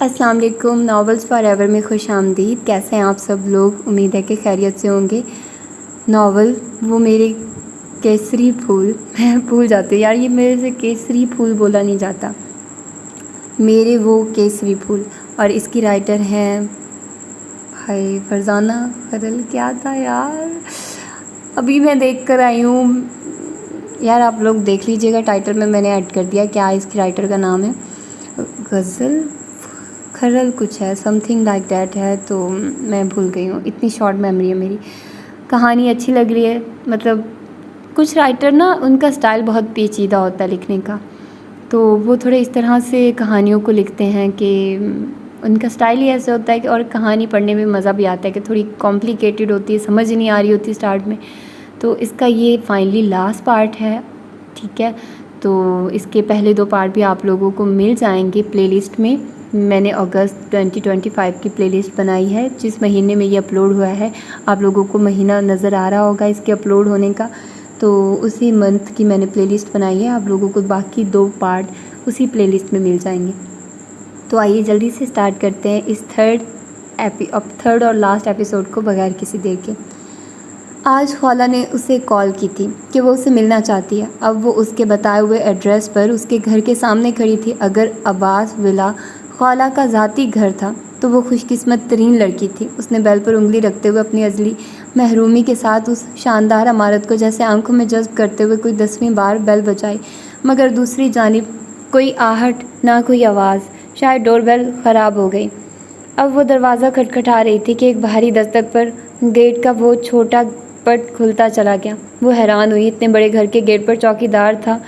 السلام علیکم، novels for ever میں خوش آمدید۔ کیسے ہیں آپ سب لوگ؟ امید ہے کہ خیریت سے ہوں گے۔ ناول وہ میرے کیسری پھول، میں بھول جاتی ہوں یار، یہ میرے سے کیسری پھول بولا نہیں جاتا، میرے وہ کیسری پھول، اور اس کی رائٹر ہیں بھائی فرزانہ خلل۔ کیا تھا یار، ابھی میں دیکھ کر آئی ہوں یار، آپ لوگ دیکھ لیجئے گا، ٹائٹل میں نے ایڈ کر دیا کیا اس کی رائٹر کا نام ہے، غزل خرل کچھ ہے، سم تھنگ لائک دیٹ ہے، تو میں بھول گئی ہوں، اتنی شارٹ میموری ہے میری۔ کہانی اچھی لگ رہی ہے، مطلب کچھ رائٹر نا ان کا سٹائل بہت پیچیدہ ہوتا ہے لکھنے کا، تو وہ تھوڑے اس طرح سے کہانیوں کو لکھتے ہیں کہ ان کا سٹائل ہی ایسے ہوتا ہے کہ، اور کہانی پڑھنے میں مزہ بھی آتا ہے کہ تھوڑی کمپلیکیٹڈ ہوتی ہے، سمجھ نہیں آ رہی ہوتی سٹارٹ میں، تو اس کا یہ فائنلی لاسٹ پارٹ ہے، ٹھیک ہے۔ تو اس کے پہلے 2 پارٹ بھی آپ لوگوں کو مل جائیں گے پلے لسٹ میں۔ میں نے اگست 2025 کی پلے لسٹ بنائی ہے، جس مہینے میں یہ اپلوڈ ہوا ہے، آپ لوگوں کو مہینہ نظر آ رہا ہوگا اس کے اپلوڈ ہونے کا، تو اسی منتھ کی میں نے پلے لسٹ بنائی ہے، آپ لوگوں کو باقی 2 پارٹ اسی پلے لسٹ میں مل جائیں گے۔ تو آئیے جلدی سے سٹارٹ کرتے ہیں اس تھرڈ اور لاسٹ ایپیسوڈ کو بغیر کسی دیر کے۔ آج خالہ نے اسے کال کی تھی کہ وہ اسے ملنا چاہتی ہے۔ اب وہ اس کے بتائے ہوئے ایڈریس پر اس کے گھر کے سامنے کھڑی تھی۔ اگر عباس ولا خالہ کا ذاتی گھر تھا تو وہ خوش قسمت ترین لڑکی تھی۔ اس نے بیل پر انگلی رکھتے ہوئے اپنی ازلی محرومی کے ساتھ اس شاندار عمارت کو جیسے آنکھوں میں جذب کرتے ہوئے کوئی 10ویں بار بیل بجائی، مگر دوسری جانب کوئی آہٹ، نہ کوئی آواز۔ شاید ڈور بیل خراب ہو گئی۔ اب وہ دروازہ کھٹکھٹا رہی تھی کہ ایک بھاری دستک پر گیٹ کا وہ چھوٹا پٹ کھلتا چلا گیا۔ وہ حیران ہوئی، اتنے بڑے گھر کے گیٹ پر چوکی دار تھا،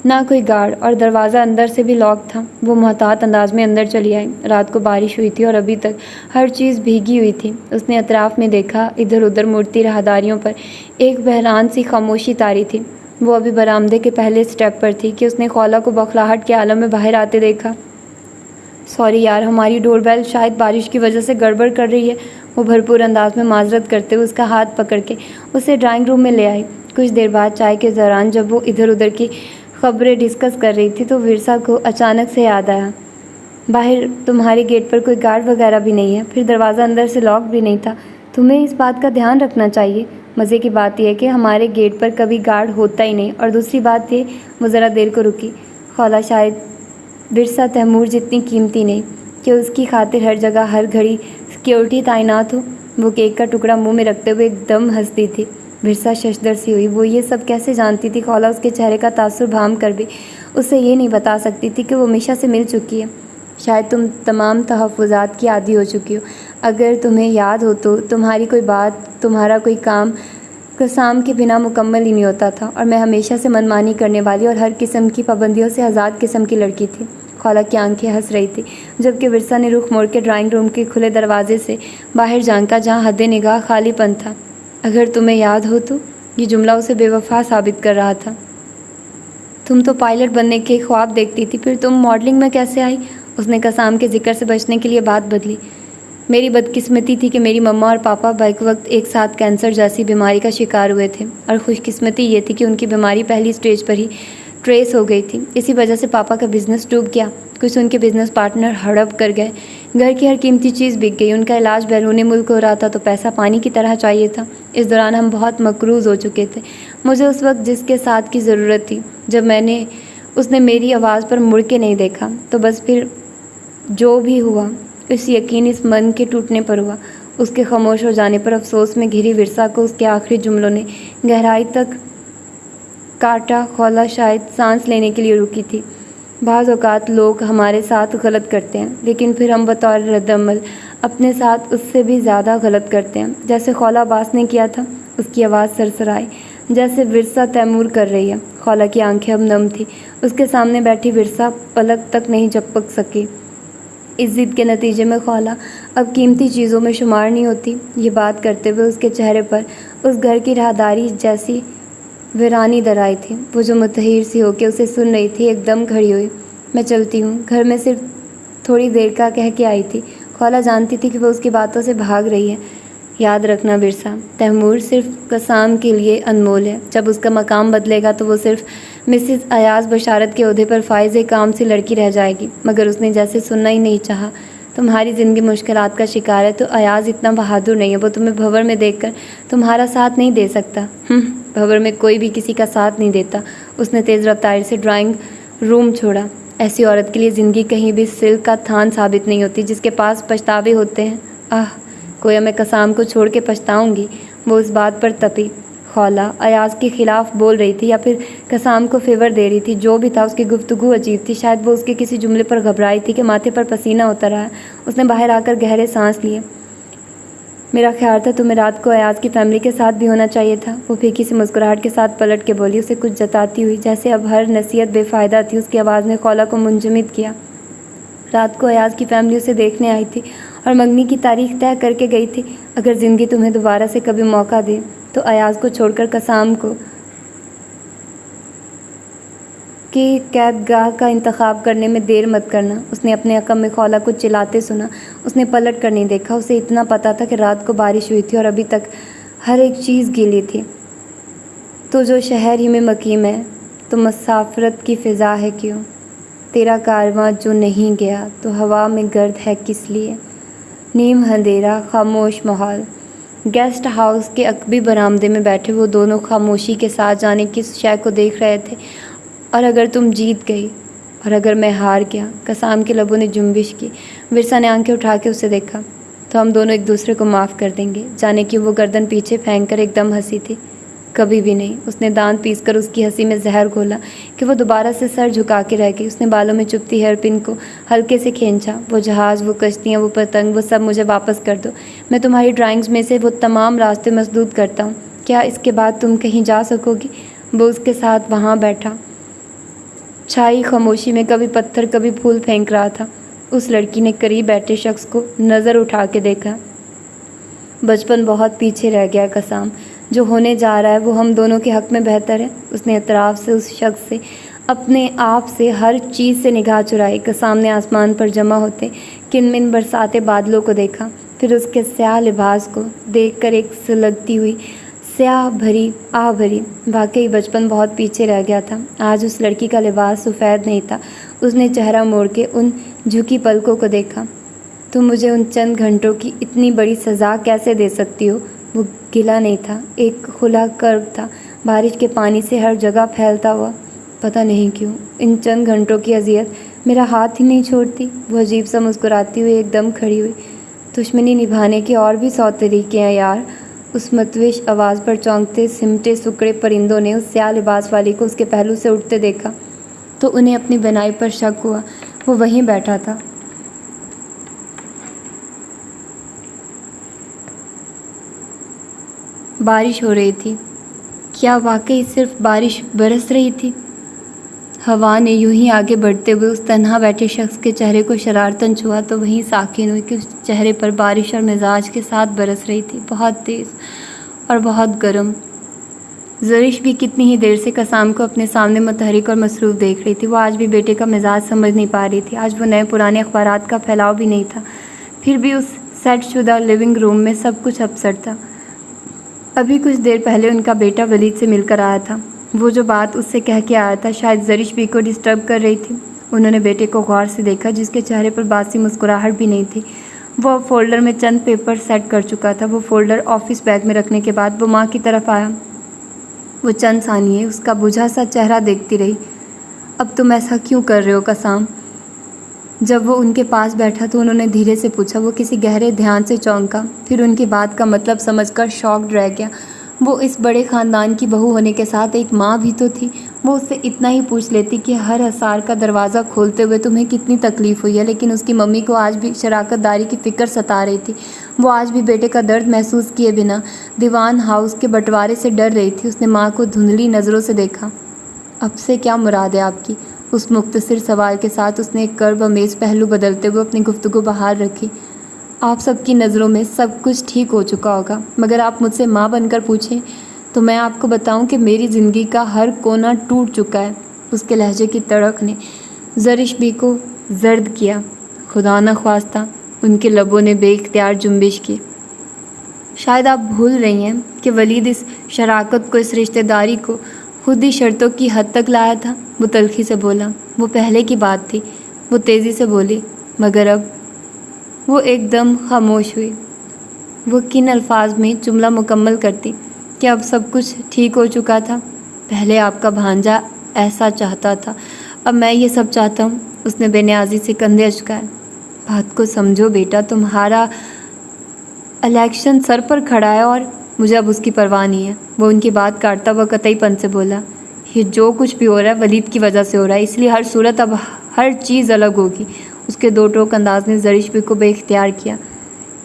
نہ کوئی گارڈ، اور دروازہ اندر سے بھی لاک تھا۔ وہ محتاط انداز میں اندر چلی آئی۔ رات کو بارش ہوئی تھی اور ابھی تک ہر چیز بھیگی ہوئی تھی۔ اس نے اطراف میں دیکھا، ادھر ادھر مڑتی راہداریوں پر ایک بحران سی خاموشی طاری تھی۔ وہ ابھی برآمدے کے پہلے سٹیپ پر تھی کہ اس نے خالہ کو بوکھلاہٹ کے عالم میں باہر آتے دیکھا۔ سوری یار، ہماری ڈور بیل شاید بارش کی وجہ سے گڑبڑ کر رہی ہے۔ وہ بھرپور انداز میں معذرت کرتے ہوئے اس کا ہاتھ پکڑ کے اسے ڈرائنگ روم میں لے آئی۔ کچھ دیر بعد چائے کے دوران جب وہ ادھر ادھر کی خبریں ڈسکس کر رہی تھی تو ورثا کو اچانک سے یاد آیا، باہر تمہارے گیٹ پر کوئی گارڈ وغیرہ بھی نہیں ہے، پھر دروازہ اندر سے لاک بھی نہیں تھا، تمہیں اس بات کا دھیان رکھنا چاہیے۔ مزے کی بات یہ ہے کہ ہمارے گیٹ پر کبھی گارڈ ہوتا ہی نہیں، اور دوسری بات یہ، وہ ذرا دیر کو رکی، خالہ شاید ورثا تیمور جتنی قیمتی نہیں کہ اس کی خاطر ہر جگہ ہر گھڑی سیکیورٹی تعینات ہو۔ وہ کیک کا ٹکڑا منہ میں رکھتے ہوئے ایک دم ہنستی تھی۔ ورثا ششدر سی ہوئی، وہ یہ سب کیسے جانتی تھی؟ خالہ اس کے چہرے کا تاثر بھام کر بھی اسے یہ نہیں بتا سکتی تھی کہ وہ میشا سے مل چکی ہے۔ شاید تم تمام تحفظات کی عادی ہو چکی ہو۔ اگر تمہیں یاد ہو تو تمہاری کوئی بات، تمہارا کوئی کام قسام کے بنا مکمل ہی نہیں ہوتا تھا، اور میں ہمیشہ سے منمانی کرنے والی اور ہر قسم کی پابندیوں سے آزاد قسم کی لڑکی تھی۔ خالہ کی آنکھیں ہنس رہی تھی، جبکہ ورثا نے رخ موڑ کے ڈرائنگ روم کے کھلے دروازے سے باہر جھانکا، جہاں حد نگاہ خالی پن تھا۔ اگر تمہیں یاد ہو تو، یہ جملہ اسے بے وفا ثابت کر رہا تھا۔ تم تو پائلٹ بننے کے خواب دیکھتی تھی، پھر تم ماڈلنگ میں کیسے آئی؟ اس نے قسام کے ذکر سے بچنے کے لیے بات بدلی۔ میری بدقسمتی تھی کہ میری مما اور پاپا بیک وقت ایک ساتھ کینسر جیسی بیماری کا شکار ہوئے تھے، اور خوش قسمتی یہ تھی کہ ان کی بیماری پہلی سٹیج پر ہی ٹریس ہو گئی تھی۔ اسی وجہ سے پاپا کا بزنس ڈوب گیا، کچھ ان کے بزنس پارٹنر ہڑپ کر گئے، گھر کی ہر قیمتی چیز بک گئی، ان کا علاج بیرون ملک ہو رہا تھا تو پیسہ پانی کی طرح چاہیے تھا۔ اس دوران ہم بہت مقروض ہو چکے تھے۔ مجھے اس وقت جس کے ساتھ کی ضرورت تھی، جب اس نے میری آواز پر مڑ کے نہیں دیکھا، تو بس پھر جو بھی ہوا اس یقین اس من کے ٹوٹنے پر ہوا۔ اس کے خاموش ہو جانے پر افسوس میں گھری ورثا کو اس کے آخری جملوں نے گہرائی تک کاٹا۔ خالہ شاید سانس لینے کے لیے رکی تھی۔ بعض اوقات لوگ ہمارے ساتھ غلط کرتے ہیں، لیکن پھر ہم بطور رد عمل اپنے ساتھ اس سے بھی زیادہ غلط کرتے ہیں، جیسے خالہ عباس نے کیا تھا۔ اس کی آواز سرسرائی، جیسے ورثا تیمور کر رہی ہے۔ خالہ کی آنکھیں اب نم تھی، اس کے سامنے بیٹھی ورثا پلک تک نہیں جھپک سکی۔ اس ضد کے نتیجے میں خالہ اب قیمتی چیزوں میں شمار نہیں ہوتی۔ یہ بات کرتے ہوئے اس کے چہرے پر اس گھر کی راہداری جیسی ویرانی در آئی تھی۔ وہ جو متحیر سی ہو کے اسے سن رہی تھی، ایک دم کھڑی ہوئی۔ میں چلتی ہوں، گھر میں صرف تھوڑی دیر کا کہہ کے آئی تھی۔ خالہ جانتی تھی کہ وہ اس کی باتوں سے بھاگ رہی ہے۔ یاد رکھنا ورثا، تیمور صرف قسام کے لیے انمول ہے۔ جب اس کا مقام بدلے گا تو وہ صرف مسز ایاز بشارت کے عہدے پر فائز کام سی لڑکی رہ جائے گی۔ مگر اس نے جیسے سننا ہی نہیں چاہا۔ تمہاری زندگی مشکلات کا شکار ہے تو ایاز اتنا بہادر نہیں ہے، وہ تمہیں بھنور میں دیکھ کر تمہارا ساتھ نہیں دے سکتا۔ بھنور میں کوئی بھی کسی کا ساتھ نہیں دیتا۔ اس نے تیز رفتاری سے ڈرائنگ روم چھوڑا۔ ایسی عورت کے لیے زندگی کہیں بھی سلک کا تھان ثابت نہیں ہوتی جس کے پاس پچھتاوے ہوتے ہیں۔ گویا میں قسام کو چھوڑ کے پچھتاؤں گی۔ وہ اس بات پر تپی۔ خولا ایاز کے خلاف بول رہی تھی یا پھر قسام کو فیور دے رہی تھی، جو بھی تھا اس کی گفتگو عجیب تھی۔ شاید وہ اس کے کسی جملے پر گھبرائی تھی کہ ماتھے پر پسینہ اتر رہا ہے۔ اس نے باہر آ کر گہرے سانس لیے۔ میرا خیال تھا تمہیں رات کو ایاز کی فیملی کے ساتھ بھی ہونا چاہیے تھا۔ وہ پھیکی سی مسکراہٹ کے ساتھ پلٹ کے بولی، اسے کچھ جتاتی ہوئی، جیسے اب ہر نصیحت بے فائدہ تھی۔ اس کی آواز نے خولا کو منجمد کیا۔ رات کو ایاز کی فیملی اسے دیکھنے آئی تھی اور منگنی کی تاریخ طے کر کے گئی تھی۔ اگر زندگی تمہیں دوبارہ سے کبھی موقع دے تو ایاز کو چھوڑ کر قسام کو کہ قید گاہ کا انتخاب کرنے میں دیر مت کرنا۔ اس نے اپنے عقب میں خولا کو چلاتے سنا۔ اس نے پلٹ کر نہیں دیکھا۔ اسے اتنا پتا تھا کہ رات کو بارش ہوئی تھی اور ابھی تک ہر ایک چیز گیلی تھی۔ تو جو شہر ہی میں مقیم ہے تو مسافرت کی فضا ہے کیوں؟ تیرا کارواں جو نہیں گیا تو ہوا میں گرد ہے کس لیے؟ نیم اندھیرا، خاموش ماحول۔ گیسٹ ہاؤس کے عقبی برآمدے میں بیٹھے وہ دونوں خاموشی کے ساتھ جانے کس شے کو دیکھ رہے تھے۔ اور اگر تم جیت گئی اور اگر میں ہار گیا، قسام کے لبوں نے جنبش کی۔ ورثا نے آنکھیں اٹھا کے اسے دیکھا۔ تو ہم دونوں ایک دوسرے کو معاف کر دیں گے۔ جانے کی وہ گردن پیچھے پھینک کر ایک دم ہنسی تھی۔ کبھی بھی نہیں۔ اس نے دانت پیس کر اس کی ہنسی میں زہر گھولا کہ وہ دوبارہ سے سر جھکا کے رہ گئی۔ اس نے بالوں میں چپتی ہیئر پن کو ہلکے سے کھینچا۔ وہ جہاز، وہ کشتیاں، وہ پتنگ، وہ سب مجھے واپس کر دو۔ میں تمہاری ڈرائنگز میں سے وہ تمام راستے مسدود کرتا ہوں۔ کیا اس کے بعد تم کہیں جا سکو گی؟ وہ اس کے ساتھ وہاں بیٹھا، چھائی خاموشی میں، کبھی پتھر کبھی پھول پھینک رہا تھا۔ اس لڑکی نے قریب بیٹھے شخص کو نظر اٹھا کے دیکھا۔ بچپن بہت پیچھے رہ گیا قسام۔ جو ہونے جا رہا ہے وہ ہم دونوں کے حق میں بہتر ہے۔ اس نے اطراف سے، اس شخص سے، اپنے آپ سے، ہر چیز سے نگاہ چرائی۔ قسام نے آسمان پر جمع ہوتے کنمن برساتے بادلوں کو دیکھا، پھر اس کے سیاہ لباس کو دیکھ کر ایک سلگتی ہوئی سیاہ بھری آہ بھری۔ واقعی بچپن بہت پیچھے رہ گیا تھا۔ آج اس لڑکی کا لباس سفید نہیں تھا۔ اس نے چہرہ موڑ کے ان جھکی پلکوں کو دیکھا۔ تم مجھے ان چند گھنٹوں کی اتنی بڑی سزا کیسے دے سکتی ہو؟ وہ گلا نہیں تھا، ایک کھلا کرب تھا، بارش کے پانی سے ہر جگہ پھیلتا ہوا۔ پتہ نہیں کیوں ان چند گھنٹوں کی اذیت میرا ہاتھ ہی نہیں چھوڑتی۔ وہ عجیب سا مسکراتی ہوئی ایک دم کھڑی ہوئی۔ دشمنی نبھانے کے اور بھی 100 طریقے ہیں یار۔ اس متوش آواز پر چونکتے سمٹے سکڑے پرندوں نے اس سیاہ لباس والی کو اس کے پہلو سے اٹھتے دیکھا تو انہیں اپنی بینائی پر شک ہوا۔ وہ وہیں بیٹھا تھا۔ بارش ہو رہی تھی۔ کیا واقعی صرف بارش برس رہی تھی؟ ہوا نے یوں ہی آگے بڑھتے ہوئے اس تنہا بیٹھے شخص کے چہرے کو شرارتاً چھوا تو وہیں ساکن ہوئی کہ اس چہرے پر بارش اور مزاج کے ساتھ برس رہی تھی، بہت تیز اور بہت گرم۔ زرش بھی کتنی ہی دیر سے قسام کو اپنے سامنے متحرک اور مصروف دیکھ رہی تھی۔ وہ آج بھی بیٹے کا مزاج سمجھ نہیں پا رہی تھی۔ آج وہ نئے پرانے اخبارات کا پھیلاؤ بھی نہیں تھا، پھر بھی اس سیٹ شدہ لیونگ روم میں سب کچھ ابسٹ تھا۔ ابھی کچھ دیر پہلے ان کا بیٹا ولید سے مل کر آیا تھا۔ وہ جو بات اس سے کہہ کے آیا تھا شاید زرش بھی کو ڈسٹرب کر رہی تھی۔ انہوں نے بیٹے کو غور سے دیکھا جس کے چہرے پر باسی مسکراہٹ بھی نہیں تھی۔ وہ اب فولڈر میں چند پیپر سیٹ کر چکا تھا۔ وہ فولڈر آفس بیگ میں رکھنے کے بعد وہ ماں کی طرف آیا۔ وہ چند ثانیے اس کا بجھا سا چہرہ دیکھتی رہی۔ اب تم ایسا کیوں کر رہے ہو قسام؟ جب وہ ان کے پاس بیٹھا تو انہوں نے دھیرے سے پوچھا۔ وہ کسی گہرے دھیان سے چونکا، پھر ان کی بات کا مطلب سمجھ کر شاکڈ رہ گیا۔ وہ اس بڑے خاندان کی بہو ہونے کے ساتھ ایک ماں بھی تو تھی۔ وہ اس سے اتنا ہی پوچھ لیتی کہ ہر حصار کا دروازہ کھولتے ہوئے تمہیں کتنی تکلیف ہوئی ہے، لیکن اس کی ممی کو آج بھی شراکت داری کی فکر ستا رہی تھی۔ وہ آج بھی بیٹے کا درد محسوس کیے بنا دیوان ہاؤس کے بٹوارے سے ڈر رہی تھی۔ اس نے ماں کو دھندلی نظروں سے دیکھا۔ اب سے کیا مراد ہے آپ کی؟ اس مختصر سوال کے ساتھ اس نے ایک کرب آمیز پہلو بدلتے ہوئے اپنی گفتگو بحال رکھی۔ آپ سب کی نظروں میں سب کچھ ٹھیک ہو چکا ہوگا، مگر آپ مجھ سے ماں بن کر پوچھیں تو میں آپ کو بتاؤں کہ میری زندگی کا ہر کونا ٹوٹ چکا ہے۔ اس کے لہجے کی تڑک نے زرش بی کو زرد کیا۔ خدا نخواستہ، ان کے لبوں نے بے اختیار جنبش کی۔ شاید آپ بھول رہی ہیں کہ ولید اس شراکت کو، اس رشتہ داری کو خود ہی شرطوں کی حد تک لایا تھا۔ وہ تلخی سے بولا۔ وہ پہلے کی بات تھی۔ وہ تیزی سے بولی، مگر اب وہ ایک دم خاموش ہوئی۔ وہ کن الفاظ میں جملہ مکمل کرتی کہ اب سب کچھ ٹھیک ہو چکا تھا؟ پہلے آپ کا بھانجا ایسا چاہتا تھا، اب میں یہ سب چاہتا ہوں۔ اس نے بے نیازی سے کندھے اچکائے۔ بات کو سمجھو بیٹا، تمہارا الیکشن سر پر کھڑا ہے اور مجھے اب اس کی پرواہ نہیں ہے۔ وہ ان کی بات کاٹتا ہوا قطعی پن سے بولا، یہ جو کچھ بھی ہو رہا ہے ولید کی وجہ سے ہو رہا ہے، اس لیے ہر صورت اب ہر چیز الگ ہوگی۔ اس کے دو ٹوک انداز نے زرش بی کو بے اختیار کیا۔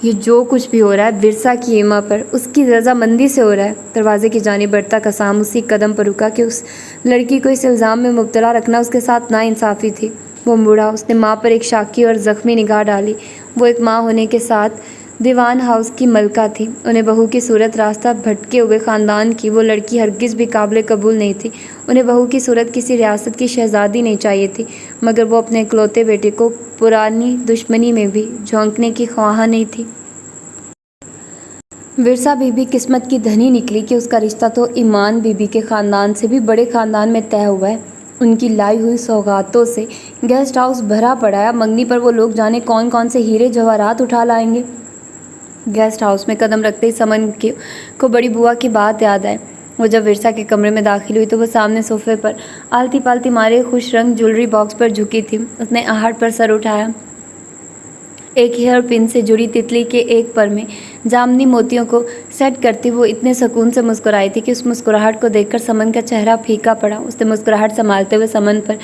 یہ جو کچھ بھی ہو رہا ہے ورثا کی ایما پر اس کی رضامندی سے ہو رہا ہے۔ دروازے کی جانب بڑھتا قسام اسی قدم پر رکا کہ اس لڑکی کو اس الزام میں مبتلا رکھنا اس کے ساتھ ناانصافی تھی۔ وہ مڑا، اس نے ماں پر ایک شاکی اور زخمی نگاہ ڈالی۔ وہ ایک ماں ہونے کے ساتھ دیوان ہاؤس کی ملکہ تھی۔ انہیں بہو کی صورت راستہ بھٹکے ہوئے خاندان کی وہ لڑکی ہرگز بھی قابل قبول نہیں تھی۔ انہیں بہو کی صورت کسی ریاست کی شہزادی نہیں چاہیے تھی، مگر وہ اپنے اکلوتے بیٹے کو پرانی دشمنی میں بھی جھونکنے کی خواہاں نہیں تھی۔ ورثا بی بی قسمت کی دھنی نکلی کہ اس کا رشتہ تو ایمان بی بی کے خاندان سے بھی بڑے خاندان میں طے ہوا ہے۔ ان کی لائی ہوئی سوغاتوں سے گیسٹ ہاؤس بھرا پڑا ہے۔ منگنی پر وہ لوگ جانے کون کون سے ہیرے جواہرات اٹھا لائیں گے۔ گیسٹ ہاؤس میں قدم رکھتے ہی سمن کو بڑی بوا کی بات یاد آئی۔ وہ جب ورثا کے کمرے میں داخل ہوئی تو وہ سامنے صوفے پر آلتی پالتی مارے خوش رنگ جولری باکس پر جھکی تھی۔ اس نے آہٹ پر سر اٹھایا۔ ایک ہیئر پن سے جڑی تتلی کے ایک پر میں جامنی موتیوں کو سیٹ کرتی وہ اتنے سکون سے مسکرائی تھی کہ اس مسکراہٹ کو دیکھ کر سمن کا چہرہ پھیکا پڑا۔ اس نے مسکراہٹ سنبھالتے ہوئے سمن پر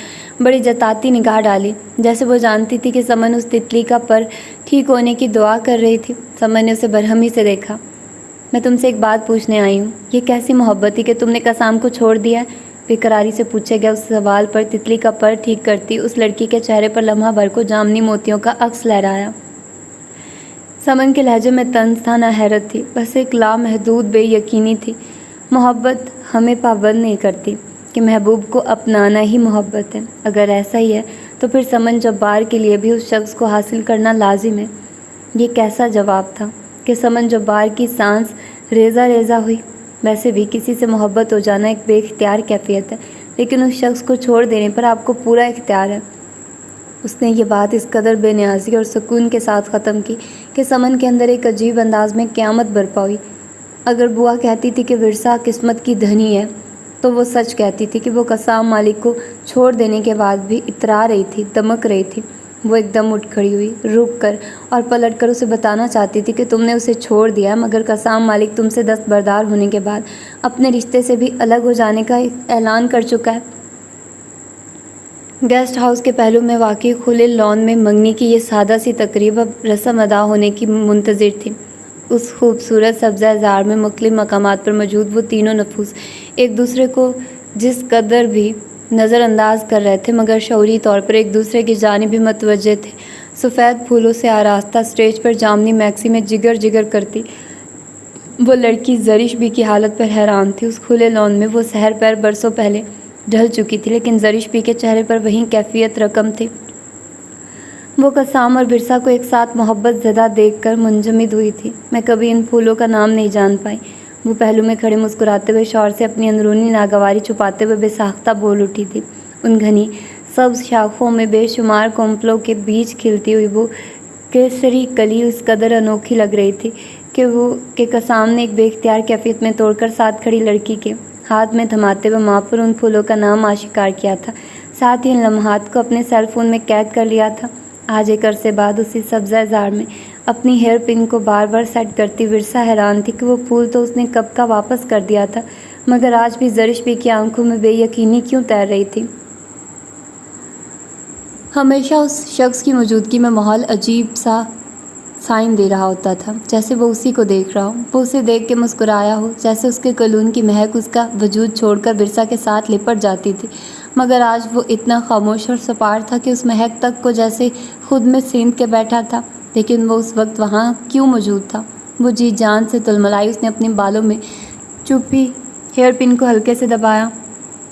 بڑی جتاتی نگاہ ڈالی، جیسے وہ جانتی تھی کہ سمن اس تتلی کا پر ٹھیک ہونے کی دعا کر رہی تھی۔ سمن نے اسے برہمی سے دیکھا۔ میں تم سے ایک بات پوچھنے آئی ہوں، یہ کیسی محبت تھی کہ تم نے قسام کو چھوڑ دیا ہے؟ بے قراری سے پوچھے گیا اس سوال پر تتلی کا پر ٹھیک کرتی اس لڑکی کے چہرے پر لمحہ بھر کو جامنی موتیوں کا عکس لہرایا۔ سمن کے لہجے میں طنز تھا، نہ حیرت تھی، بس ایک لامحدود بے یقینی تھی۔ محبت ہمیں پابند نہیں کرتی کہ محبوب کو اپنانا ہی محبت ہے۔ اگر ایسا ہی ہے تو پھر سمن جبار کے لیے بھی اس شخص کو حاصل کرنا لازم ہے۔ یہ کیسا جواب تھا کہ سمن جبار کی سانس ریزہ ریزہ ہوئی۔ ویسے بھی کسی سے محبت ہو جانا ایک بے اختیار کیفیت ہے، لیکن اس شخص کو چھوڑ دینے پر آپ کو پورا اختیار ہے۔ اس نے یہ بات اس قدر بے نیازی اور سکون کے ساتھ ختم کی کہ سمن کے اندر ایک عجیب انداز میں قیامت برپا ہوئی۔ اگر بوا کہتی تھی کہ ورثا قسمت کی دھنی ہے تو وہ سچ کہتی تھی کہ وہ قسام مالک کو چھوڑ دینے کے بعد بھی اترا رہی تھی، دمک رہی تھی۔ وہ ایک دم اٹھ کھڑی ہوئی، رک کر اور پلٹ کر اسے بتانا چاہتی تھی کہ تم نے اسے چھوڑ دیا ہے، مگر قسام مالک تم سے دستبردار ہونے کے بعد اپنے رشتے سے بھی الگ ہو جانے کا اعلان کر چکا ہے۔ گیسٹ ہاؤس کے پہلو میں واقع کھلے لان میں منگنی کی یہ سادہ سی تقریب اب رسم ادا ہونے کی منتظر تھی۔ اس خوبصورت سبزہ زار میں مختلف مقامات پر موجود وہ تینوں نفوس ایک دوسرے کو جس قدر بھی نظر انداز کر رہے تھے، مگر شعوری طور پر ایک دوسرے کی جانب بھی متوجہ تھے۔ سفید پھولوں سے آراستہ اسٹیج پر جامنی میکسی میں جگر جگر کرتی وہ لڑکی زرش بی کی حالت پر حیران تھی۔ اس کھلے لان میں وہ سحر پیر برسوں پہلے ڈھل چکی تھی، لیکن زرش بی کے چہرے پر وہی کیفیت رقم تھی۔ وہ قسام اور ورثا کو ایک ساتھ محبت زدہ دیکھ کر منجمد ہوئی تھی۔ میں کبھی ان پھولوں کا نام نہیں جان پائی، وہ پہلو میں کھڑے مسکراتے ہوئے شوہر سے اپنی اندرونی ناگواری چھپاتے ہوئے بے ساختہ بول اٹھی تھی۔ ان گھنی سبز شاخوں میں بے شمار کونپلوں کے بیچ کھلتی ہوئی وہ کیسری کلی اس قدر انوکھی لگ رہی تھی کہ قسام نے ایک بے اختیار کیفیت میں توڑ کر ساتھ کھڑی لڑکی کے ہاتھ میں تھماتے ہوئے ماں پر ان پھولوں کا نام آشکار کیا تھا، ساتھ ہی ان لمحات کو اپنے سیل فون میں قید کر لیا تھا۔ آج ایک عرصے بعد اسی سبزہ زار میں اپنی ہیئر پن کو بار بار سیٹ کرتی ورثا حیران تھی کہ وہ پھول تو اس نے کب کا واپس کر دیا تھا، مگر آج بھی زرش بی کی آنکھوں میں بے یقینی کیوں تیر رہی تھی۔ ہمیشہ اس شخص کی موجودگی میں ماحول عجیب سا سائن دے رہا ہوتا تھا، جیسے وہ اسی کو دیکھ رہا ہو، وہ اسے دیکھ کے مسکرایا ہو، جیسے اس کے کلون کی مہک اس کا وجود چھوڑ کر ورثا کے ساتھ لپٹ جاتی تھی، مگر آج وہ اتنا خاموش اور سپار تھا کہ اس مہک تک کو جیسے خود میں سینت کے بیٹھا تھا۔ لیکن وہ اس وقت وہاں کیوں موجود تھا؟ وہ جی جان سے تلملائی، اس نے اپنے بالوں میں چپی ہیئر پن کو ہلکے سے دبایا۔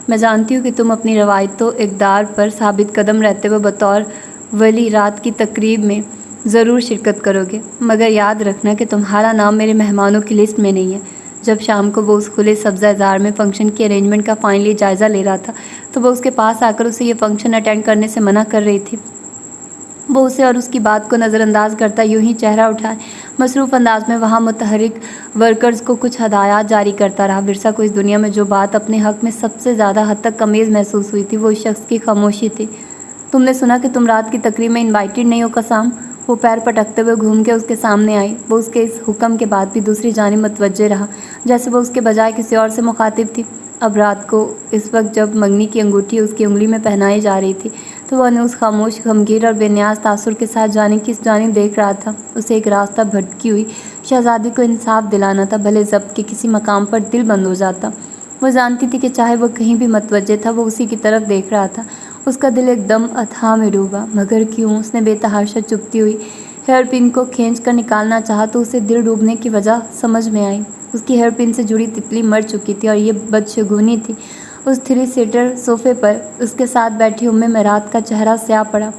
میں جانتی ہوں کہ تم اپنی روایت و اقدار پر ثابت قدم رہتے ہوئے بطور ولی رات کی تقریب میں ضرور شرکت کرو گے، مگر یاد رکھنا کہ تمہارا نام میرے مہمانوں کی لسٹ میں نہیں ہے۔ جب شام کو وہ اس کھلے سبزہ زار میں فنکشن کی ارینجمنٹ کا فائنلی جائزہ لے رہا تھا تو وہ اس کے پاس آ کر اسے یہ فنکشن اٹینڈ کرنے سے منع کر رہی تھی۔ وہ اسے اور اس کی بات کو نظر انداز کرتا یوں ہی چہرہ اٹھائے مصروف انداز میں وہاں متحرک ورکرز کو کچھ ہدایات جاری کرتا رہا۔ ورثا کو اس دنیا میں جو بات اپنے حق میں سب سے زیادہ حد تک کمیز محسوس ہوئی تھی وہ اس شخص کی خاموشی تھی۔ تم نے سنا کہ تم رات کی تقریب میں انوائٹڈ نہیں ہو قسام؟ وہ پیر پٹکتے ہوئے گھوم کے اس کے سامنے آئی۔ وہ اس کے اس حکم کے بعد بھی دوسری جانب متوجہ رہا، جیسے وہ اس کے بجائے کسی اور سے مخاطب تھی۔ اب رات کو اس وقت جب منگنی کی انگوٹھی اس کی انگلی میں پہنائی جا رہی تھی تو وہ انہیں اس خاموش، غمگین اور بے نیاز تاثر کے ساتھ جانے کس جانب دیکھ رہا تھا۔ اسے ایک راستہ بھٹکی ہوئی شہزادی کو انصاف دلانا تھا، بھلے ضبط کے کسی مقام پر دل بند ہو جاتا۔ وہ جانتی تھی کہ چاہے وہ کہیں بھی متوجہ تھا وہ اسی کی طرف دیکھ رہا تھا۔ اس کا دل ایک دم اتھاہ میں ڈوبا۔ مگر کیوں؟ اس نے بے تحاشا چپتی ہوئی ہیئر پن کو کھینچ کر نکالنا چاہا تو اسے دل ڈوبنے کی وجہ سمجھ میں آئی۔ اس کی ہیئر پن سے جڑی تتلی مر چکی تھی اور یہ بدشگونی تھی۔ اس 3 سیٹر صوفے پر اس کے ساتھ بیٹھی میرات کا چہرہ سیاہ پڑا۔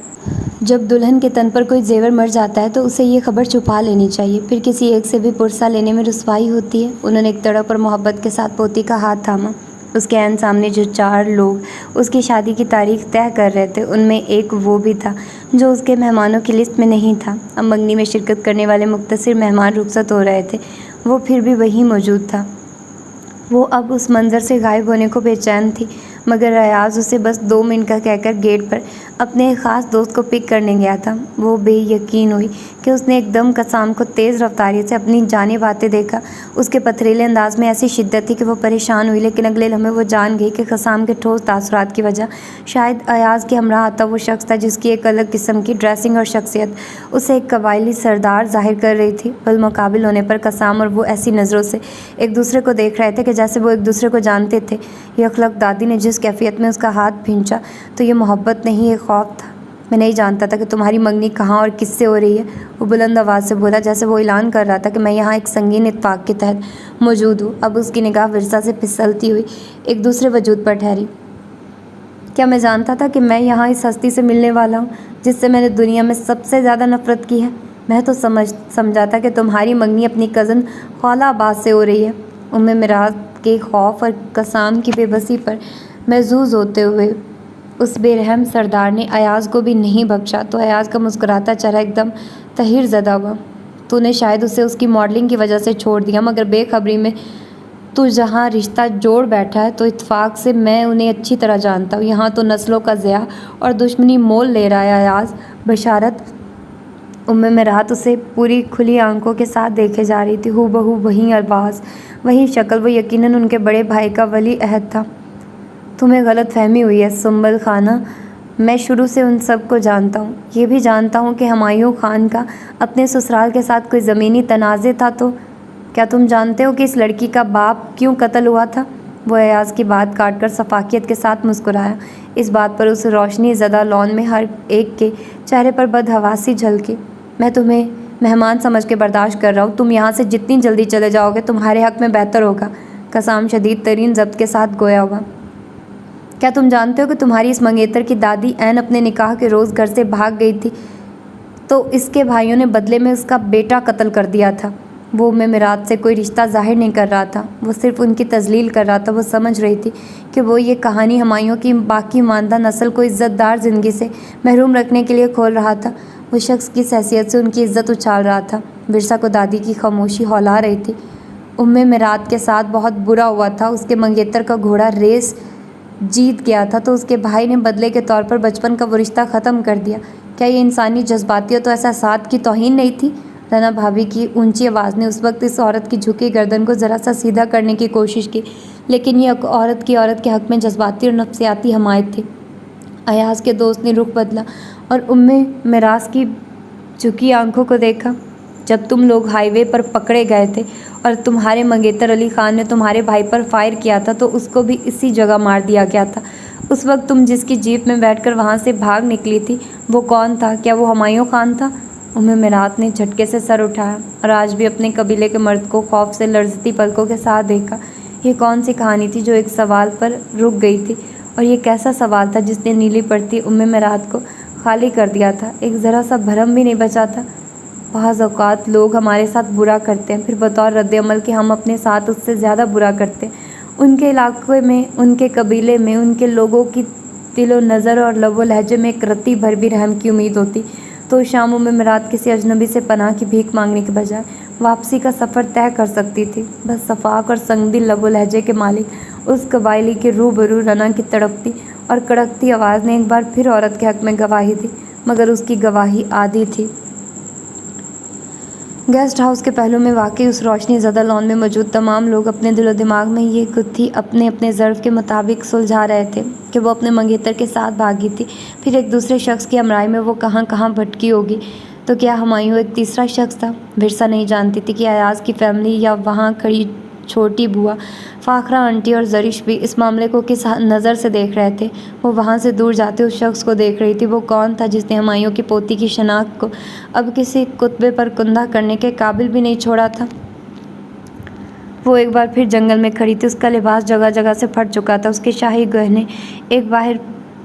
جب دلہن کے تن پر کوئی زیور مر جاتا ہے تو اسے یہ خبر چھپا لینی چاہیے، پھر کسی ایک سے بھی پرسہ لینے میں رسوائی ہوتی ہے۔ انہوں نے ایک تڑپ اور محبت کے ساتھ پوتی کا ہاتھ تھاما۔ اس کے عین سامنے جو 4 لوگ اس کی شادی کی تاریخ طے کر رہے تھے ان میں ایک وہ بھی تھا جو اس کے مہمانوں کی لسٹ میں نہیں تھا۔ اب منگنی میں شرکت کرنے والے مختصر مہمان رخصت ہو رہے تھے، وہ پھر بھی وہیں موجود تھا۔ وہ اب اس منظر سے غائب ہونے کو بے چین تھی، مگر ایاز اسے بس 2 منٹ کا کہہ کر گیٹ پر اپنے ایک خاص دوست کو پک کرنے گیا تھا۔ وہ بے یقین ہوئی کہ اس نے ایک دم قسام کو تیز رفتاری سے اپنی جانب آتے دیکھا۔ اس کے پتھریلے انداز میں ایسی شدت تھی کہ وہ پریشان ہوئی، لیکن اگلے لمحے وہ جان گئی کہ قسام کے ٹھوس تاثرات کی وجہ شاید ایاز کے ہمراہ آتا وہ شخص تھا جس کی ایک الگ قسم کی ڈریسنگ اور شخصیت اسے ایک قبائلی سردار ظاہر کر رہی تھی۔ بالمقابل ہونے پر قسام اور وہ ایسی نظروں سے ایک دوسرے کو دیکھ رہے تھے کہ جیسے وہ ایک دوسرے کو جانتے تھے۔ یخلق دادی نے جس کیفیت میں اس کا ہاتھ بھینچا تو یہ محبت نہیں، یہ خوف تھا۔ میں نہیں جانتا تھا کہ تمہاری منگنی کہاں اور کس سے ہو رہی ہے، وہ بلند آواز سے بولا، جیسے وہ اعلان کر رہا تھا کہ میں یہاں ایک سنگین اتفاق کے تحت موجود ہوں۔ اب اس کی نگاہ ورثا سے پھسلتی ہوئی ایک دوسرے وجود پر ٹھہری۔ کیا میں جانتا تھا کہ میں یہاں اس ہستی سے ملنے والا ہوں جس سے میں نے دنیا میں سب سے زیادہ نفرت کی ہے؟ میں تو سمجھا تھا کہ تمہاری منگنی اپنی کزن خالہ عباس سے ہو رہی ہے۔ میرات کے خوف اور قسام کی بے بسی پر محظوظ ہوتے ہوئے اس بے رحم سردار نے ایاز کو بھی نہیں بخشا تو ایاز کا مسکراتا چہرہ ایک دم تحیر زدہ ہوا۔ تو نے شاید اسے اس کی ماڈلنگ کی وجہ سے چھوڑ دیا، مگر بے خبری میں تو جہاں رشتہ جوڑ بیٹھا ہے تو اتفاق سے میں انہیں اچھی طرح جانتا ہوں۔ یہاں تو نسلوں کا ضیاع اور دشمنی مول لے رہا ہے ایاز۔ بشارت میرات اسے پوری کھلی آنکھوں کے ساتھ دیکھے جا رہی تھی، ہو بہو وہی الفاظ، وہی شکل۔ وہ یقیناً ان کے بڑے بھائی کا ولی عہد تھا۔ تمہیں غلط فہمی ہوئی ہے سنبل خانہ، میں شروع سے ان سب کو جانتا ہوں۔ یہ بھی جانتا ہوں کہ ہمایوں خان کا اپنے سسرال کے ساتھ کوئی زمینی تنازع تھا۔ تو کیا تم جانتے ہو کہ اس لڑکی کا باپ کیوں قتل ہوا تھا؟ وہ ایاز کی بات کاٹ کر سفاکیت کے ساتھ مسکرایا۔ اس بات پر اس روشنی زدہ لان میں ہر ایک کے چہرے پر بدحواسی جھلکی۔ میں تمہیں مہمان سمجھ کے برداشت کر رہا ہوں، تم یہاں سے جتنی جلدی چلے جاؤ گے تمہارے حق میں بہتر ہوگا۔ قسام شدید ترین ضبط کے ساتھ گویا ہوا۔ کیا تم جانتے ہو کہ تمہاری اس منگیتر کی دادی عین اپنے نکاح کے روز گھر سے بھاگ گئی تھی تو اس کے بھائیوں نے بدلے میں اس کا بیٹا قتل کر دیا تھا؟ وہ میرات سے کوئی رشتہ ظاہر نہیں کر رہا تھا، وہ صرف ان کی تذلیل کر رہا تھا۔ وہ سمجھ رہی تھی کہ وہ یہ کہانی ہمایوں کی باقی ماندہ نسل کو عزت دار زندگی سے محروم رکھنے کے لیے کھول رہا تھا۔ وہ شخص کی حیثیت سے ان کی عزت اچھال رہا تھا۔ ورثا کو دادی کی خاموشی ہلا رہی تھی۔ میرات کے ساتھ بہت برا ہوا تھا، اس کے منگیتر کا گھوڑا ریس جیت گیا تھا تو اس کے بھائی نے بدلے کے طور پر بچپن کا وہ رشتہ ختم کر دیا۔ کیا یہ انسانی جذباتیت و احساسات کی توہین نہیں تھی؟ رنا بھابھی کی اونچی آواز نے اس وقت اس عورت کی جھکی گردن کو ذرا سا سیدھا کرنے کی کوشش کی، لیکن یہ عورت کے حق میں جذباتی اور نفسیاتی حمایت تھی۔ ایاز کے دوست نے رخ بدلا اور میراث کی جھکی آنکھوں کو دیکھا۔ جب تم لوگ ہائی وے پر پکڑے گئے تھے اور تمہارے منگیتر علی خان نے تمہارے بھائی پر فائر کیا تھا تو اس کو بھی اسی جگہ مار دیا گیا تھا۔ اس وقت تم جس کی جیپ میں بیٹھ کر وہاں سے بھاگ نکلی تھی وہ کون تھا؟ کیا وہ ہمایوں خان تھا؟ میرات نے جھٹکے سے سر اٹھایا اور آج بھی اپنے قبیلے کے مرد کو خوف سے لرزتی پلکوں کے ساتھ دیکھا۔ یہ کون سی کہانی تھی جو ایک سوال پر رک گئی تھی، اور یہ کیسا سوال تھا جس نے نیلی پڑتی میرات کو خالی کر دیا تھا؟ ایک ذرا سا بھرم بھی نہیں بچا تھا۔ بعض اوقات لوگ ہمارے ساتھ برا کرتے ہیں، پھر بطور رد عمل کہ ہم اپنے ساتھ اس سے زیادہ برا کرتے ہیں۔ ان کے علاقے میں، ان کے قبیلے میں، ان کے لوگوں کی دل و نظر اور لب و لہجے میں ایک رتی بھر بھی رحم کی امید ہوتی۔ تو شام ام مراد کسی اجنبی سے پناہ کی بھیک مانگنے کے بجائے واپسی کا سفر طے کر سکتی تھی۔ بس صفاق اور سنگدل لب و لہجے کے مالک اس قبائلی کے روبرو رنا کی تڑپتی اور کڑکتی آواز نے ایک بار پھر عورت کے حق میں گواہی دی، مگر اس کی گواہی آدھی تھی۔ گیسٹ ہاؤس کے پہلو میں واقع اس روشنی زدہ لان میں موجود تمام لوگ اپنے دل و دماغ میں یہ گتھی اپنے اپنے ظرف کے مطابق سلجھا رہے تھے کہ وہ اپنے منگیتر کے ساتھ بھاگی تھی، پھر ایک دوسرے شخص کی ہمراہی میں وہ کہاں کہاں بھٹکی ہوگی، تو کیا ہمایوں ایک تیسرا شخص تھا؟ ورثہ نہیں جانتی تھی کہ ایاز کی فیملی یا وہاں کھڑی چھوٹی بوا، فاخرہ آنٹی اور زرش بھی اس معاملے کو کس نظر سے دیکھ رہے تھے۔ وہ وہاں سے دور جاتے اس شخص کو دیکھ رہی تھی۔ وہ کون تھا جس نے ہمایوں کی پوتی کی شناخت کو اب کسی کتبے پر کندہ کرنے کے قابل بھی نہیں چھوڑا تھا؟ وہ ایک بار پھر جنگل میں کھڑی تھی۔ اس کا لباس جگہ جگہ سے پھٹ چکا تھا، اس کے شاہی گہنے ایک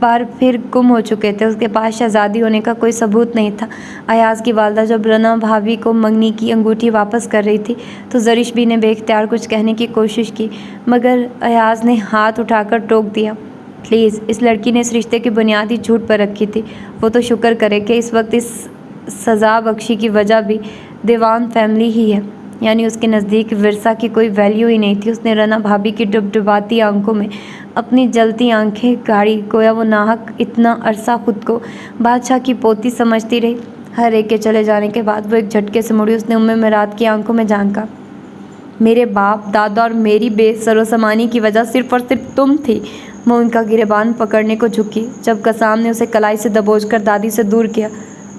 بار پھر گم ہو چکے تھے، اس کے پاس شہزادی ہونے کا کوئی ثبوت نہیں تھا۔ ایاز کی والدہ جب رنا بھابھی کو منگنی کی انگوٹھی واپس کر رہی تھی تو زرش بھی نے بے اختیار کچھ کہنے کی کوشش کی، مگر ایاز نے ہاتھ اٹھا کر ٹوک دیا۔ پلیز، اس لڑکی نے اس رشتے کی بنیاد ہی جھوٹ پر رکھی تھی۔ وہ تو شکر کرے کہ اس وقت اس سزا بخشی کی وجہ بھی دیوان فیملی ہی ہے، یعنی اس کے نزدیک ورثہ کی کوئی ویلیو ہی نہیں تھی۔ اس نے رنا بھابھی کی ڈبڈباتی آنکھوں میں اپنی جلتی آنکھیں گاڑی، گویا وہ ناحق اتنا عرصہ خود کو بادشاہ کی پوتی سمجھتی رہی۔ ہر ایک کے چلے جانے کے بعد وہ ایک جھٹکے سے مڑی۔ اس نے ام مراد کی آنکھوں میں جھانکا۔ میرے باپ دادا اور میری بے سروسامانی کی وجہ صرف اور صرف تم تھی۔ وہ ان کا گریبان پکڑنے کو جھکی جب قسام نے اسے کلائی سے دبوچ کر دادی سے دور کیا۔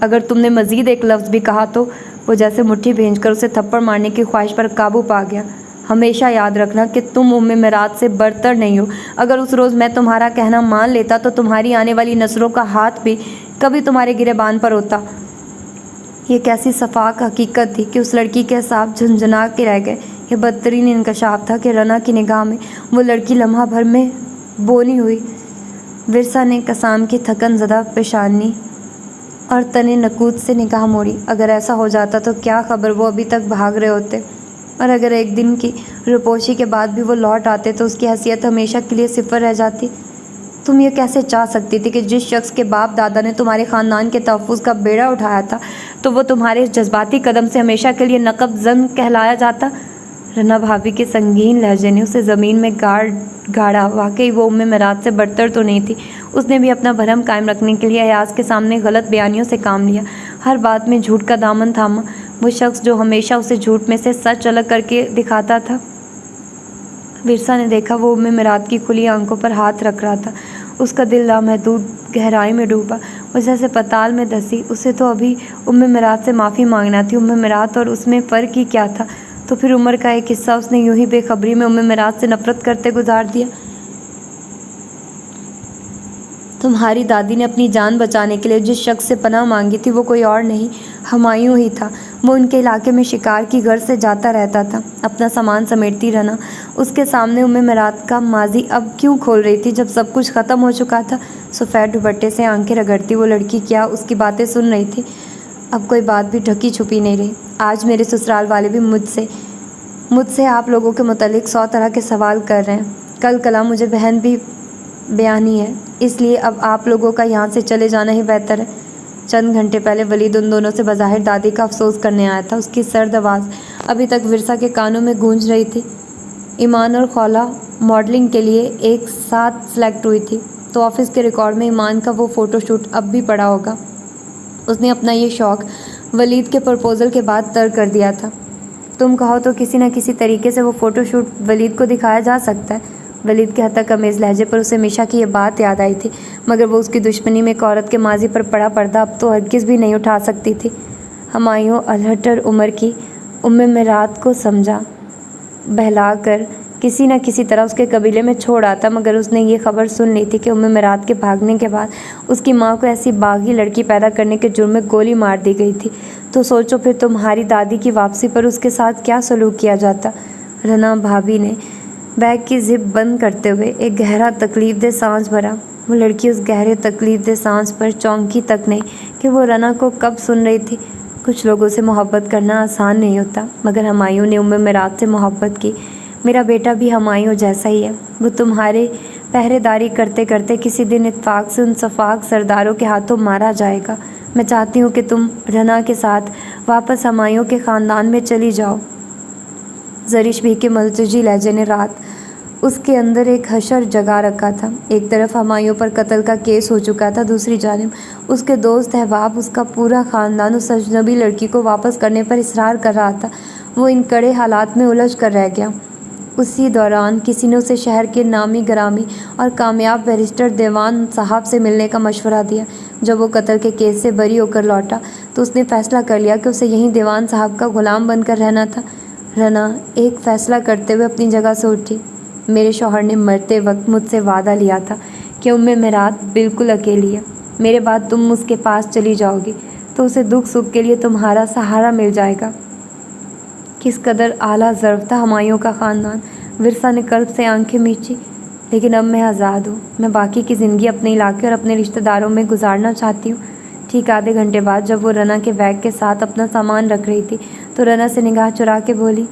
اگر تم نے مزید ایک لفظ بھی کہا تو… وہ جیسے مٹھی بھینچ کر اسے تھپڑ مارنے کی خواہش پر قابو پا گیا۔ ہمیشہ یاد رکھنا کہ تم ام مراد سے برتر نہیں ہو۔ اگر اس روز میں تمہارا کہنا مان لیتا تو تمہاری آنے والی نسلوں کا ہاتھ بھی کبھی تمہارے گریبان پر ہوتا۔ یہ کیسی صفاق حقیقت تھی کہ اس لڑکی کے اعصاب جھنجھنا کے رہ گئے۔ یہ بدترین انکشاف تھا کہ رنا کی نگاہ میں وہ لڑکی لمحہ بھر میں بونی ہوئی۔ ورثہ نے قسام کی تھکن زدہ پیشانی اور تنے نکوت سے نگاہ موڑی۔ اگر ایسا ہو جاتا تو کیا خبر وہ ابھی تک بھاگ رہے ہوتے، اور اگر ایک دن کی روپوشی کے بعد بھی وہ لوٹ آتے تو اس کی حیثیت ہمیشہ کے لیے صفر رہ جاتی۔ تم یہ کیسے چاہ سکتی تھی کہ جس شخص کے باپ دادا نے تمہارے خاندان کے تحفظ کا بیڑا اٹھایا تھا تو وہ تمہارے اس جذباتی قدم سے ہمیشہ کے لیے نقب زن کہلایا جاتا؟ رنا بھابھی کے سنگین لہجے نے اسے زمین میں گاڑا۔ واقعی وہ ام مراد سے برتر تو نہیں تھی۔ اس نے بھی اپنا بھرم قائم رکھنے کے لیے ایاز کے سامنے غلط بیانیوں سے کام لیا، ہر بات میں جھوٹ کا دامن تھاما۔ وہ شخص جو ہمیشہ اسے جھوٹ میں سے سچ الگ کر کے دکھاتا تھا۔ ورثہ نے دیکھا وہ ام مراد کی کھلی آنکھوں پر ہاتھ رکھ رہا تھا۔ اس کا دل لامحدود گہرائی میں ڈوبا، وہ جیسے پتال میں دھسی۔ اسے تو ابھی ام مراد سے معافی مانگنا تھی۔ ام مراد اور اس میں فرق ہی کیا تھا؟ تو پھر عمر کا ایک حصہ اس نے یوں ہی بے خبری میں ام مراد سے نفرت کرتے گزار دیا۔ تمہاری دادی نے اپنی جان بچانے کے لیے جس شخص سے پناہ مانگی تھی وہ کوئی اور نہیں، ہمایوں ہی تھا۔ وہ ان کے علاقے میں شکار کی غرض سے جاتا رہتا تھا۔ اپنا سامان سمیٹتی رہنا اس کے سامنے ام مراد کا ماضی اب کیوں کھول رہی تھی جب سب کچھ ختم ہو چکا تھا؟ سفید دوپٹے سے آنکھیں رگڑتی وہ لڑکی کیا اس کی باتیں سن رہی تھی؟ اب کوئی بات بھی ڈھکی چھپی نہیں رہی۔ آج میرے سسرال والے بھی مجھ سے آپ لوگوں کے متعلق 100 طرح کے سوال کر رہے ہیں۔ کل کلا مجھے بہن بھی بیانی ہے، اس لیے اب آپ لوگوں کا یہاں سے چلے جانا ہی بہتر ہے۔ چند گھنٹے پہلے ولید ان دونوں سے بظاہر دادی کا افسوس کرنے آیا تھا۔ اس کی سرد آواز ابھی تک ورثہ کے کانوں میں گونج رہی تھی۔ ایمان اور خولا ماڈلنگ کے لیے ایک ساتھ سلیکٹ ہوئی تھی، تو آفس کے ریکارڈ میں ایمان کا وہ فوٹو شوٹ اب بھی پڑا ہوگا۔ اس نے اپنا یہ شوق ولید کے پرپوزل کے بعد ترک کر دیا تھا۔ تم کہو تو کسی نہ کسی طریقے سے وہ فوٹو شوٹ ولید کو دکھایا جا سکتا ہے۔ ولید کے حتک امیز لہجے پر اسے ہمیشہ کی یہ بات یاد آئی تھی، مگر وہ اس کی دشمنی میں ایک عورت کے ماضی پر پڑا پردہ اب تو ہرگز بھی نہیں اٹھا سکتی تھی۔ ہمایوں الہٹر عمر کی ام مراد کو سمجھا بہلا کر کسی نہ کسی طرح اس کے قبیلے میں چھوڑ آتا، مگر اس نے یہ خبر سن لی تھی کہ ام مراد کے بھاگنے کے بعد اس کی ماں کو ایسی باغی لڑکی پیدا کرنے کے جرم میں گولی مار دی گئی تھی۔ تو سوچو پھر تمہاری دادی کی واپسی پر اس کے ساتھ کیا سلوک کیا جاتا۔ رنا بھابھی نے بیگ کی زپ بند کرتے ہوئے ایک گہرا تکلیف دہ سانس بھرا۔ وہ لڑکی اس گہرے تکلیف دہ سانس پر چونکی تک نہیں کہ وہ رنا کو کب سن رہی تھی۔ کچھ لوگوں سے محبت کرنا آسان نہیں ہوتا، مگر ہمایوں نے ام مراد سے محبت کی۔ میرا بیٹا بھی ہمایوں جیسا ہی ہے، وہ تمہارے پہرے داری کرتے کرتے کسی دن اتفاق سے ان صفاق سرداروں کے ہاتھوں مارا جائے گا۔ میں چاہتی ہوں کہ تم رنا کے ساتھ واپس ہمایوں کے خاندان میں چلی جاؤ۔ زرش بھی کے ملتجی لہجے نے رات اس کے اندر ایک حشر جگا رکھا تھا۔ ایک طرف ہمایوں پر قتل کا کیس ہو چکا تھا، دوسری جانب اس کے دوست احباب، اس کا پورا خاندان اس اجنبی لڑکی کو واپس کرنے پر اصرار کر رہا تھا۔ وہ ان کڑے حالات میں الجھ کر رہ گیا۔ اسی دوران کسی نے اسے شہر کے نامی گرامی اور کامیاب بیرسٹر دیوان صاحب سے ملنے کا مشورہ دیا۔ جب وہ قتل کے کیس سے بری ہو کر لوٹا تو اس نے فیصلہ کر لیا کہ اسے یہیں دیوان صاحب کا غلام بن کر رہنا تھا۔ رنا ایک فیصلہ کرتے ہوئے اپنی جگہ سے اٹھی۔ میرے شوہر نے مرتے وقت مجھ سے وعدہ لیا تھا کہ میرات بالکل اکیلی ہے، میرے بعد تم اس کے پاس چلی جاؤ گی تو اسے دکھ سکھ کے لیے تمہارا سہارا مل جائے گا۔ کس قدر اعلیٰ ظرف تھا ہمایوں کا خاندان۔ ورثا نے قلب سے آنکھیں میچی۔ لیکن اب میں آزاد ہوں، میں باقی کی زندگی اپنے علاقے اور اپنے رشتہ داروں میں گزارنا چاہتی ہوں۔ ٹھیک آدھے گھنٹے بعد جب وہ رنا کے بیگ کے ساتھ اپنا سامان رکھ رہی تھی تو رنا سے نگاہ چرا کے بولی،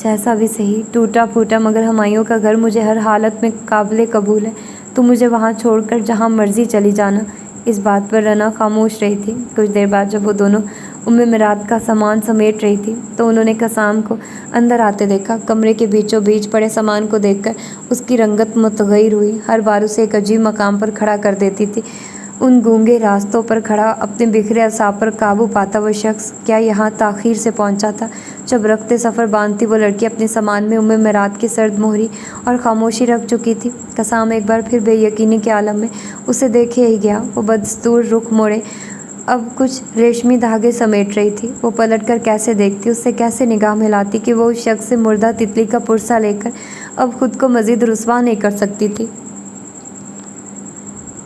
جیسا بھی صحیح، ٹوٹا پھوٹا مگر ہمایوں کا گھر مجھے ہر حالت میں قابل قبول ہے۔ تم مجھے وہاں چھوڑ کر جہاں مرضی چلی جانا۔ اس بات پر رنا خاموش رہی تھی۔ کچھ دیر بعد جب وہ دونوں میرات کا سامان سمیٹ رہی تھی تو انہوں نے قسام کو اندر آتے دیکھا۔ کمرے کے بیچوں بیچ پڑے سامان کو دیکھ کر اس کی رنگت متغیر ہوئی۔ ہر بار اسے ایک عجیب مقام پر کھڑا کر دیتی تھی۔ ان گونگے راستوں پر کھڑا اپنے بکھرے اعصاب پر قابو پاتا وہ شخص کیا یہاں تاخیر سے پہنچا تھا؟ جب رخت سفر باندھتی وہ لڑکی اپنے سامان میں میرات کی سرد مہری اور خاموشی رکھ چکی تھی۔ قسام ایک بار پھر بے یقینی کے عالم میں اسے دیکھے ہی گیا۔ وہ بدستور رخ موڑے اب کچھ ریشمی دھاگے سمیٹ رہی تھی۔ وہ پلٹ کر کیسے دیکھتی، اس سے کیسے نگاہ ملاتی کہ وہ اس شخص سے مردہ تتلی کا پرسہ لے کر اب خود کو مزید رسوا نہیں کر سکتی تھی۔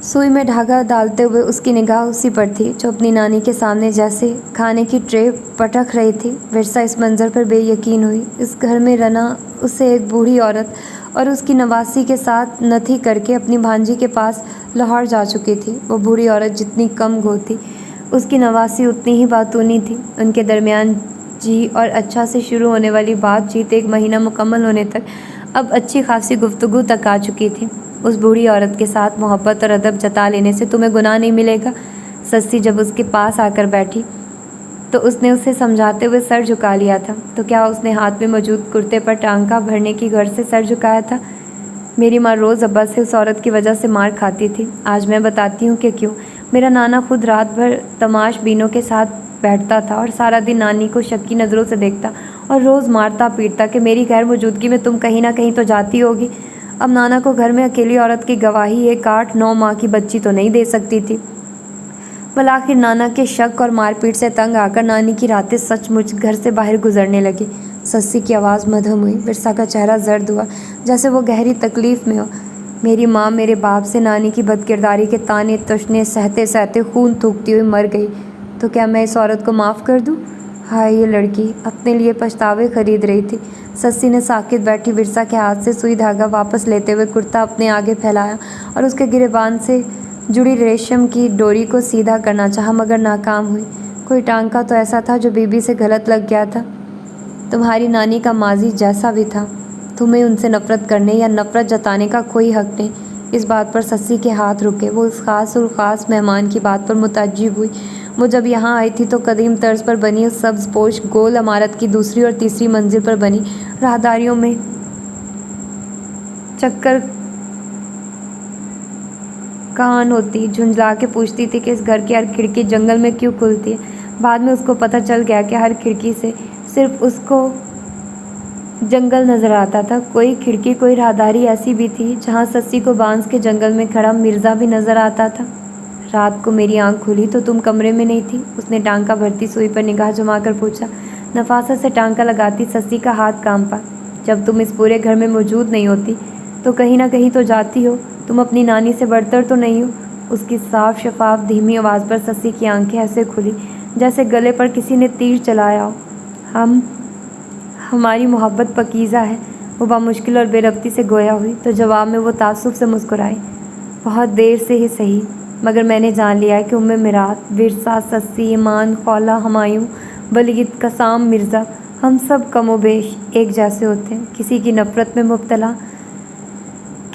سوئی میں دھاگا ڈالتے ہوئے اس کی نگاہ اسی پر تھی جو اپنی نانی کے سامنے جیسے کھانے کی ٹرے پٹک رہی تھی۔ ورثا اس منظر پر بے یقین ہوئی۔ اس گھر میں رنا اسے ایک بوڑھی عورت اور اس کی نواسی کے ساتھ نتھی کر کے اپنی بھانجی کے پاس لاہور جا چکی تھی۔ وہ بوڑھی عورت جتنی کم گو تھی اس کی نواسی اتنی ہی باتونی تھی۔ ان کے درمیان جی اور اچھا سے شروع ہونے والی بات چیت ایک مہینہ مکمل ہونے تک اب اچھی خاصی گفتگو تک آ چکی تھی۔ اس بوڑھی عورت کے ساتھ محبت اور ادب جتا لینے سے تمہیں گناہ نہیں ملے گا۔ سسی جب اس کے پاس آ کر بیٹھی تو اس نے اسے سمجھاتے ہوئے سر جھکا لیا تھا۔ تو کیا اس نے ہاتھ میں موجود کرتے پر ٹانکا بھرنے کی غرض سے سر جھکایا تھا؟ میری ماں روز ابا سے اس عورت کی وجہ سے مار کھاتی تھی۔ آج میں بتاتی ہوں کہ کیوں۔ میرا نانا خود رات بھر تماش بینوں کے ساتھ بیٹھتا تھا اور سارا دن نانی کو شکی نظروں سے دیکھتا اور روز مارتا پیٹتا کہ میری غیر موجودگی میں تم کہیں نہ کہیں تو جاتی ہوگی۔ اب نانا کو گھر میں اکیلی عورت کی گواہی ایک 8-9 ماہ کی بچی تو نہیں دے سکتی تھی۔ بالآخر نانا کے شک اور مار پیٹ سے تنگ آ کر نانی کی راتیں سچ مچ گھر سے باہر گزرنے لگی۔ سسی کی آواز مدھم ہوئی۔ ورثا کا چہرہ زرد ہوا جیسے وہ گہری تکلیف میں ہو۔ میری ماں میرے باپ سے نانی کی بد کرداری کے طعنے تشنے سہتے سہتے خون تھوکتی ہوئی مر گئی تو کیا میں اس عورت کو معاف کر دوں؟ ہائے یہ لڑکی اپنے لیے پچھتاوے خرید رہی تھی۔ سسی نے ساکت بیٹھی ورثا کے ہاتھ سے سوئی دھاگا واپس لیتے ہوئے کرتا اپنے آگے پھیلایا اور اس کے گریبان سے جڑی ریشم کی ڈوری کو سیدھا کرنا چاہا مگر ناکام ہوئی۔ کوئی ٹانکا تو ایسا تھا جو بی بی سے غلط لگ گیا تھا۔ تمہاری نانی کا ماضی جیسا بھی تھا، تمہیں ان سے نفرت کرنے یا نفرت جتانے کا کوئی حق نہیں۔ اس بات پر سسی کے ہاتھ رکے۔ وہ اس خاص اور خاص مہمان کی بات پر متعجب ہوئی۔ وہ جب یہاں آئی تھی تو قدیم طرز پر بنی اس سبز پوش گول عمارت کی دوسری اور تیسری منزل پر بنی راہداریوں میں چکر کان ہوتی، جھنجھلا کے پوچھتی تھی کہ اس گھر کی ہر کھڑکی جنگل میں کیوں کھلتی ہے۔ بعد میں اس کو پتہ چل گیا کہ ہر کھڑکی سے صرف اس کو جنگل نظر آتا تھا۔ کوئی کھڑکی کوئی راہداری ایسی بھی تھی جہاں سسی کو بانس کے جنگل میں کھڑا مرزا بھی نظر آتا تھا۔ رات کو میری آنکھ کھلی تو تم کمرے میں نہیں تھی، اس نے ٹانکا بھرتی سوئی پر نگاہ جما کر پوچھا۔ نفاست سے ٹانکا لگاتی سسی کا ہاتھ کانپا۔ جب تم اس پورے گھر میں موجود نہیں ہوتی تو کہیں نہ کہیں تو جاتی ہو، تم اپنی نانی سے بڑھتر تو نہیں ہو۔ اس کی صاف شفاف دھیمی آواز پر سسی کی آنکھیں ایسے کھلی جیسے گلے پر کسی نے تیر چلایا ہو۔ ہماری محبت پاکیزہ ہے، وہ بامشکل اور بے ربطی سے گویا ہوئی تو جواب میں وہ تعصب سے مسکرائی۔ بہت دیر سے ہی صحیح، مگر میں نے جان لیا ہے کہ میرات، ورثا، سسی، ایمان، خولہ، ہمایوں، ولید، قسام مرزا، ہم سب کم و بیش ایک جیسے ہوتے ہیں، کسی کی نفرت میں مبتلا،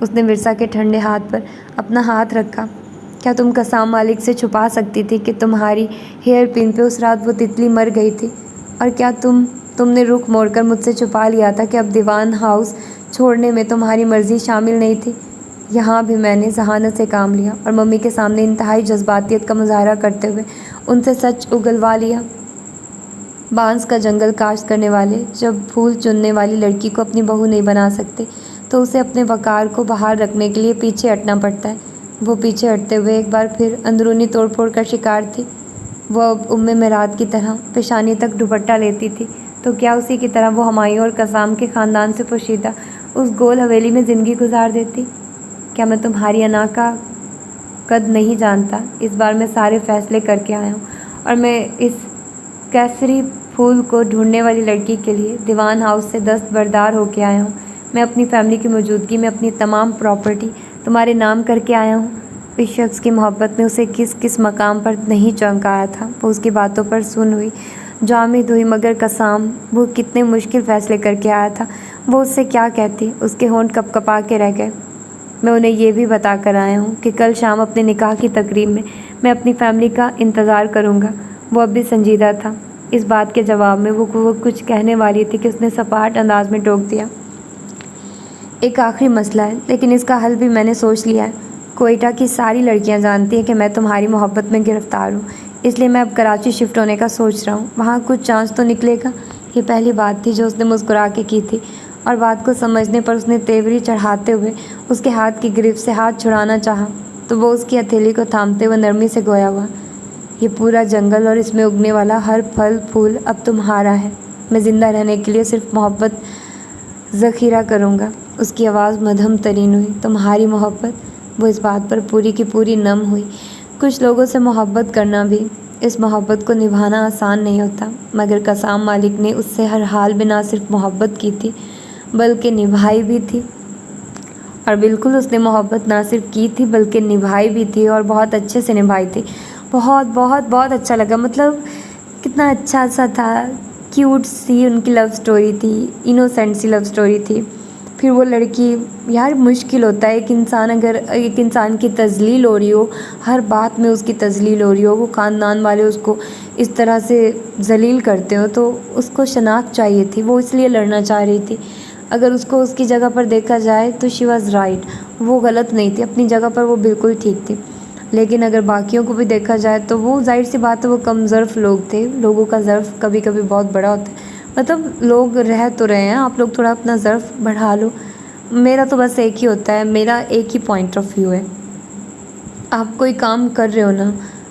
اس نے ورثا کے ٹھنڈے ہاتھ پر اپنا ہاتھ رکھا۔ کیا تم قسام مالک سے چھپا سکتی تھی کہ تمہاری ہیئر پن پہ اس رات وہ تتلی مر گئی تھی؟ اور کیا تم نے رخ موڑ کر مجھ سے چھپا لیا تھا کہ اب دیوان ہاؤس چھوڑنے میں تمہاری مرضی شامل نہیں تھی؟ یہاں بھی میں نے ذہانت سے کام لیا اور ممی کے سامنے انتہائی جذباتیت کا مظاہرہ کرتے ہوئے ان سے سچ اگلوا لیا۔ بانس کا جنگل کاشت کرنے والے جب پھول چننے والی لڑکی کو اپنی بہو نہیں بنا سکتے تو اسے اپنے وقار کو بحال رکھنے کے لیے پیچھے ہٹنا پڑتا ہے۔ وہ پیچھے ہٹتے ہوئے ایک بار پھر اندرونی توڑ پھوڑ کا شکار تھی۔ وہ اب میرات کی طرح پیشانی تک دوپٹہ لیتی تھی تو کیا اسی کی طرح وہ ہمایوں اور قسام کے خاندان سے پوشیدہ اس گول حویلی میں زندگی گزار دیتی؟ کیا میں تمہاری انا کا قد نہیں جانتا؟ اس بار میں سارے فیصلے کر کے آیا ہوں اور میں اس کیسری پھول کو ڈھونڈنے والی لڑکی کے لیے دیوان ہاؤس سے دستبردار ہو کے آیا ہوں۔ میں اپنی فیملی کی موجودگی میں اپنی تمام پراپرٹی تمہارے نام کر کے آیا ہوں۔ اس شخص کی محبت نے اسے کس کس مقام پر نہیں چونکایا تھا، وہ اس کی باتوں پر سن ہوئی، جامد ہوئی، مگر قسام وہ کتنے مشکل فیصلے کر کے آیا تھا، وہ اس سے کیا کہتی؟ اس کے ہونٹ کپ کپا کے رہ گئے۔ میں انہیں یہ بھی بتا کر آیا ہوں کہ کل شام اپنے نکاح کی تقریب میں اپنی فیملی کا انتظار کروں گا۔ وہ اب بھی سنجیدہ تھا۔ اس بات کے جواب میں وہ کچھ کہنے والی تھی کہ اس نے سپاٹ انداز میں ٹوک دیا۔ ایک آخری مسئلہ ہے، لیکن اس کا حل بھی میں نے سوچ لیا ہے۔ کوئٹہ کی ساری لڑکیاں جانتی ہیں کہ میں تمہاری محبت میں گرفتار ہوں، اس لیے میں اب کراچی شفٹ ہونے کا سوچ رہا ہوں۔ وہاں کچھ چانس تو نکلے گا۔ یہ پہلی بات تھی جو اس نے مسکرا کے کی تھی، اور بات کو سمجھنے پر اس نے تیوری چڑھاتے ہوئے اس کے ہاتھ کی گرفت سے ہاتھ چھڑانا چاہا تو وہ اس کی ہتھیلی کو تھامتے ہوئے نرمی سے گویا ہوا۔ یہ پورا جنگل اور اس میں اگنے والا ہر پھل پھول اب تمہارا ہے۔ میں زندہ رہنے کے لیے صرف محبت ذخیرہ کروں گا۔ اس کی آواز مدھم ترین ہوئی۔ تمہاری محبت؟ وہ اس بات پر پوری کی پوری نم ہوئی۔ کچھ لوگوں سے محبت کرنا بھی، اس محبت کو نبھانا آسان نہیں ہوتا، مگر قسام مالک نے اس سے ہر حال میں نہ صرف محبت کی تھی بلکہ نبھائی بھی تھی۔ اور بالکل اس نے محبت نہ صرف کی تھی بلکہ نبھائی بھی تھی، اور بہت اچھے سے نبھائی تھی۔ بہت بہت بہت اچھا لگا، مطلب کتنا اچھا سا تھا، کیوٹ سی ان کی لو سٹوری تھی، انوسینٹ سی لو سٹوری تھی۔ پھر وہ لڑکی، یار مشکل ہوتا ہے ایک انسان کی تذلیل ہو رہی ہو، ہر بات میں اس کی تذلیل ہو رہی ہو، وہ خاندان والے اس کو اس طرح سے ذلیل کرتے ہو، تو اس کو شناخت چاہیے تھی، وہ اس لیے لڑنا چاہ رہی تھی۔ اگر اس کو اس کی جگہ پر دیکھا جائے تو شی واز رائٹ، وہ غلط نہیں تھی، اپنی جگہ پر وہ بالکل ٹھیک تھی۔ لیکن اگر باقیوں کو بھی دیکھا جائے تو وہ ظاہر سی بات ہے وہ کم ظرف لوگ تھے۔ لوگوں کا ظرف کبھی کبھی بہت بڑا ہوتا ہے، مطلب لوگ رہ تو رہے ہیں، آپ لوگ تھوڑا اپنا ظرف بڑھا لو۔ میرا تو بس ایک ہی ہوتا ہے، میرا ایک ہی پوائنٹ آف ویو ہے۔ آپ کوئی کام کر رہے ہو نا،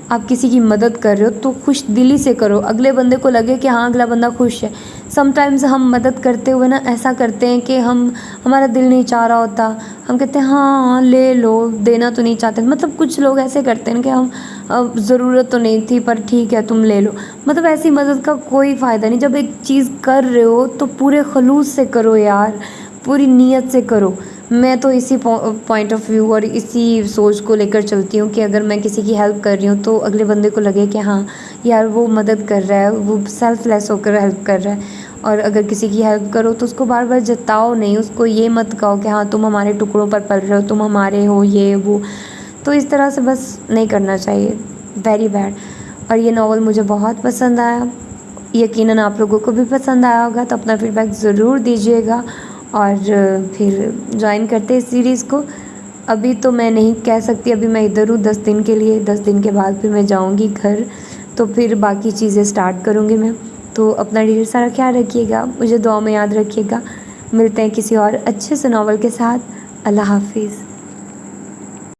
آپ کسی کی مدد کر رہے ہو تو خوش دلی سے کرو، اگلے بندے کو لگے کہ ہاں اگلا بندہ خوش ہے۔ سم ٹائمز ہم مدد کرتے ہوئے نا ایسا کرتے ہیں کہ ہمارا دل نہیں چاہ رہا ہوتا، ہم کہتے ہیں ہاں لے لو، دینا تو نہیں چاہتے، مطلب کچھ لوگ ایسے کرتے ہیں کہ ہم ضرورت تو نہیں تھی پر ٹھیک ہے تم لے لو، مطلب ایسی مدد کا کوئی فائدہ نہیں۔ جب ایک چیز کر رہے ہو تو پورے خلوص سے کرو یار، پوری نیت سے کرو۔ میں تو اسی پوائنٹ آف ویو اور اسی سوچ کو لے کر چلتی ہوں کہ اگر میں کسی کی ہیلپ کر رہی ہوں تو اگلے بندے کو لگے کہ ہاں یار وہ مدد کر رہا ہے، وہ سیلف لیس ہو کر ہیلپ کر رہا ہے۔ اور اگر کسی کی ہیلپ کرو تو اس کو بار بار جتاؤ نہیں، اس کو یہ مت کہو کہ ہاں تم ہمارے ٹکڑوں پر پل رہے ہو، تم ہمارے ہو، یہ وہ، تو اس طرح سے بس نہیں کرنا چاہیے، ویری بیڈ۔ اور یہ ناول مجھے بہت پسند آیا، یقیناً آپ لوگوں کو بھی پسند آیا ہوگا، تو اپنا فیڈ بیک ضرور دیجیے گا اور پھر جوائن کرتے اس سیریز کو۔ ابھی تو میں نہیں کہہ سکتی، ابھی میں ادھر ہوں 10 دن کے لیے، 10 دن کے بعد پھر میں جاؤں گی گھر، تو پھر باقی چیزیں سٹارٹ کروں گی میں۔ تو اپنا ڈھیر سارا خیال رکھیے گا، مجھے دعا میں یاد رکھیے گا۔ ملتے ہیں کسی اور اچھے سے ناول کے ساتھ۔ اللہ حافظ۔